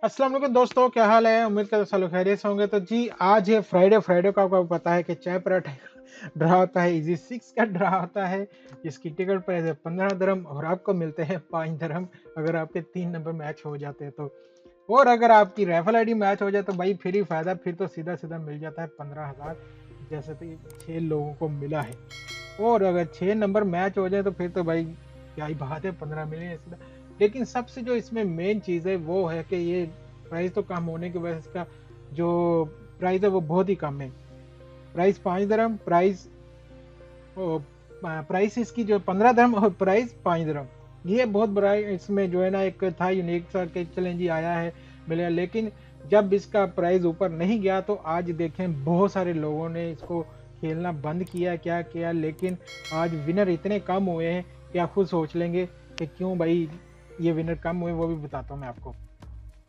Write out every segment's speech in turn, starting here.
अस्सलाम वालेकुम दोस्तों, क्या हाल है? उम्मीद करता हूँ सब लोग खैरियत से होंगे। तो जी आज है फ्राइडे को आपको पता है कि चाय पराठे का ड्रा होता है, इजी 6 का ड्रा होता है, जिसकी टिकट प्राइस है 15 दिरहम और आपको मिलते हैं 5 दिरहम अगर आपके 3 नंबर मैच हो जाते हैं तो। और अगर आपकी राइफल आईडी मैच हो जाए तो भाई फिर ही फायदा, फिर तो सीधा सीधा मिल जाता है 15,000, जैसे तो 6 लोगों को मिला है। और अगर 6 नंबर मैच हो जाए तो फिर तो भाई क्या ही बात है, 15 मिलियन सीधा। लेकिन सबसे जो इसमें मेन चीज़ है वो है कि ये प्राइस तो कम होने की वजह से इसका जो प्राइस है वो बहुत ही कम है। प्राइस 5 दिरहम, प्राइस इसकी जो 15 दिरहम और प्राइस 5 दिरहम। ये बहुत बड़ा इसमें जो है ना एक था यूनिक सा के चैलेंज ही आया है मिला। लेकिन जब इसका प्राइस ऊपर नहीं गया तो आज देखें बहुत सारे लोगों ने इसको खेलना बंद किया, क्या किया। लेकिन आज विनर इतने कम हुए हैं कि आप खुद सोच लेंगे कि क्यों भाई ये विनर कम हुए, वो भी बताता हूँ मैं आपको।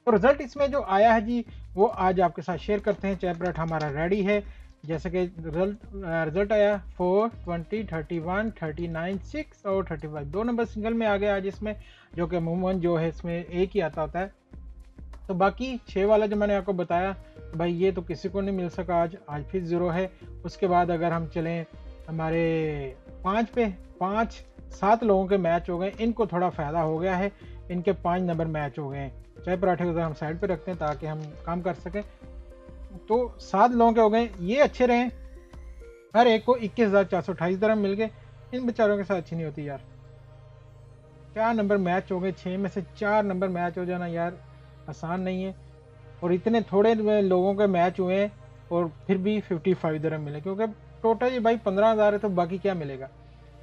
तो रिजल्ट इसमें जो आया है जी वो आज आपके साथ शेयर करते हैं। चाय पराठा हमारा रेडी है। जैसे कि रिजल्ट आया 4, 20, 31, 39, 6 और 35, दो नंबर सिंगल में आ गए आज इसमें, जो कि अमूमन जो है इसमें एक ही आता होता है। तो बाकी 6 वाला जो मैंने आपको बताया भाई ये तो किसी को नहीं मिल सका, आज फिर ज़ीरो है। उसके बाद अगर हम चलें हमारे 5 पे, 5 7 लोगों के मैच हो गए, इनको थोड़ा फ़ायदा हो गया है, इनके 5 नंबर मैच हो गए हैं। चाय पराठे को हम साइड पे रखते हैं ताकि हम काम कर सकें। तो 7 लोगों के हो गए, ये अच्छे रहे। हर एक को 21,428 दिरहम मिल गए। इन बेचारों के साथ अच्छी नहीं होती यार। 4 नंबर मैच हो गए, 6 में से 4 नंबर मैच हो जाना यार आसान नहीं है। और इतने थोड़े लोगों के मैच हुए हैं और फिर भी 55 दिरहम मिले, क्योंकि टोटल ही भाई 15,000 है तो बाकी क्या मिलेगा।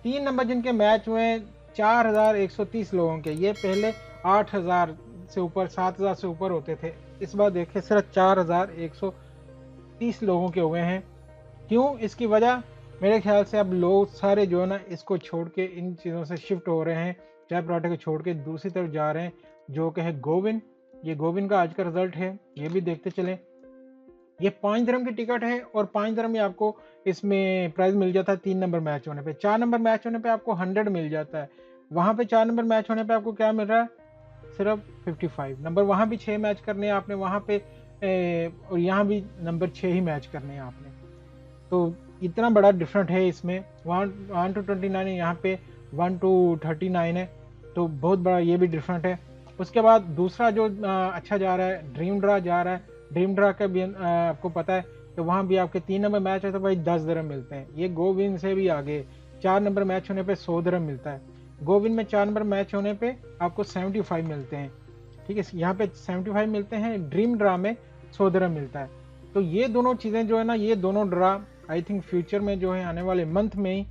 3 नंबर जिनके मैच हुए हैं 4,130 लोगों के, ये पहले 8,000 से ऊपर 7,000 से ऊपर होते थे। इस बार देखिए सिर्फ 4,130 लोगों के हुए हैं। क्यों? इसकी वजह मेरे ख्याल से अब लोग सारे जो है ना इसको छोड़ के इन चीज़ों से शिफ्ट हो रहे हैं, चाय पराठे को छोड़ के दूसरी तरफ जा रहे हैं, जो कि है गोविन। ये गोविन का आज का रिजल्ट है, ये भी देखते चलें। ये 5 दिरहम की टिकट है और 5 दिरहम में आपको इसमें प्राइस मिल जाता है 3 नंबर मैच होने पे। 4 नंबर मैच होने पे आपको 100 मिल जाता है। वहाँ पे 4 नंबर मैच होने पे आपको क्या मिल रहा है? सिर्फ 55 नंबर। वहाँ भी 6 मैच करने हैं आपने वहाँ पे, और यहाँ भी नंबर 6 ही मैच करने हैं आपने। तो इतना बड़ा डिफरेंट है इसमें। 1 टू 29 है, यहाँ पे 1 टू 39 है, तो बहुत बड़ा ये भी डिफरेंट है। उसके बाद दूसरा जो अच्छा जा रहा है ड्रीम ड्रा जा रहा है। ड्रीम ड्रा का भी आपको पता है कि वहाँ भी आपके 3 नंबर मैच है तो भाई 10 दिरहम मिलते हैं। ये गोविंद से भी आगे, 4 नंबर मैच होने पे 100 दिरहम मिलता है। गोविंद में 4 नंबर मैच होने पे आपको 75 मिलते हैं। ठीक है, यहाँ पे 75 मिलते हैं, ड्रीम ड्रा में 100 दिरहम मिलता है। तो ये दोनों चीज़ें जो है ना, ये दोनों ड्रा आई थिंक फ्यूचर में जो है आने वाले मंथ में ही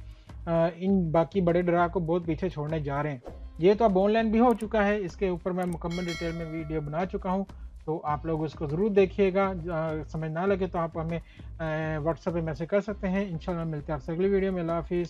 इन बाकी बड़े ड्रा को बहुत पीछे छोड़ने जा रहे हैं। ये तो अब ऑनलाइन भी हो चुका है, इसके ऊपर मैं मुकम्मल डिटेल में वीडियो बना चुका हूँ, तो आप लोग उसको ज़रूर देखिएगा। समझ ना लगे तो आप हमें व्हाट्सएप पे मैसेज कर सकते हैं। इंशाल्लाह मिलते हैं आपसे अगली वीडियो में। अल्लाह हाफिज़।